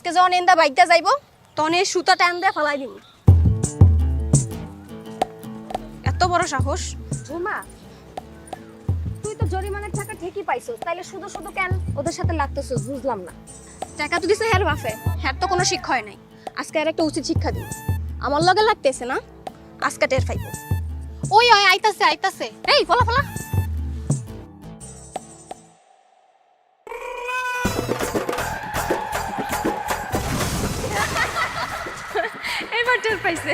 আজকে যখন এন্দা বাইকটা যাইব তখন এই সুতা টান দিয়ে ফেলাই দিব। এত বড় সাহস! ঝুমা, তুই তো জরিমানার টাকা ঠিকই পাইছস, তাইলে শুধু শুধু কেন ওদের সাথে লাগতেছস বুঝলাম না। টাকা তো দিছে হের বাপে, হের তো কোনো শিক্ষা হয় নাই। আজকে আর একটা উচিত শিক্ষা দিই। আমার লগে লাগতেছে না, আজকে টের পাইব। ওই ওই আইতাছে আইতাছে। এই ফলা ফলা। এবার টের পাইছে।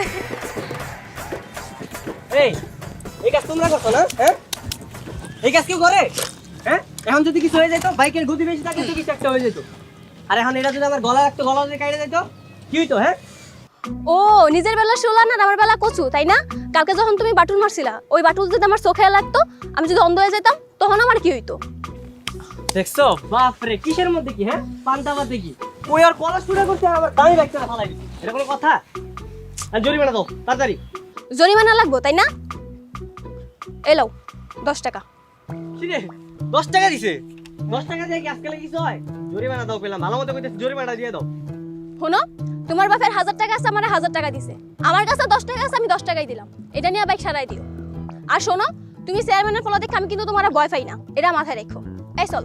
এই কাজ তোমরা করছো না? হ্যাঁ, এই কাজ কেউ করে? হ্যাঁ, এখন যদি কিছু হয়ে যেত, বাইকের গতি বেশি থাকলে তো কিছু একটা হয়ে যেত। আর এখন এটা যদি আমার গলা রাখতো, গলা যদি কাটে যেত, কি হইতো? হ্যাঁ, ও নিজের বেলা শোলা না, আমার বেলা কচু, তাই না? কালকে যখন তুমি বাটুল মারছিলা, ওই বাটুল যদি আমার চোখে লাগতো, আমি যদি অন্ধ হয়ে যেতাম, তখন আমার কি হইতো? দেখছো? বাপরে, কিসের মধ্যে কি? হ্যাঁ, পান্তাবাতে কি? ওই আর কলা শুরু করছে, আবার দামি বাইকটা ফালাই দিচ্ছে। এটা কোনো কথা? আর জরিমানা দাও তাড়াতাড়ি। জরিমানা লাগবো, তাই না? এলো 10 টাকা। কি রে, 10 টাকা দিছে? 10 টাকা দিয়ে কি আজকাল কিছু হয়? জরিমানা দাও পেলাম, ভালো মতো কইতে জরিমানা দিয়ে দাও। শোনো, তোমার বাপের 1000 টাকা আছে, আমার 1000 টাকা দিছে। আমার কাছে 10 টাকা আছে, আমি 10 টাকাই দিলাম। এটা নিয়ে বাইক সারাই দিও। আর শোনো, তুমি চেয়ারম্যানের ফলো দেখে আমি কিন্তু তোমার ভয় পাই না, এটা মাথায় রেখো। এই চল।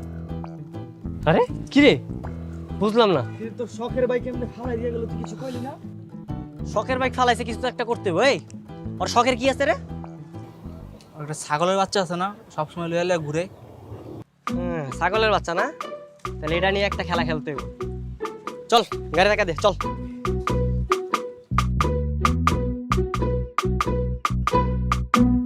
আরে কি রে, বুঝলাম না। তোর শখের বাইক এমনি ফালাই দিয়ে গেল, তুই কিছু কইলি না? শখের বাইক ফালাইছে, কিছু তো একটা করতে হবে। এই ওর শখের কি আছে রে? একটা ছাগলের বাচ্চা আছে না, সবসময় লয়ে লয়ে ঘুরে। ছাগলের বাচ্চা না? তাহলে এটা নিয়ে একটা খেলা খেলতে হবে। চল, গাড়ি টাকা দে, চল।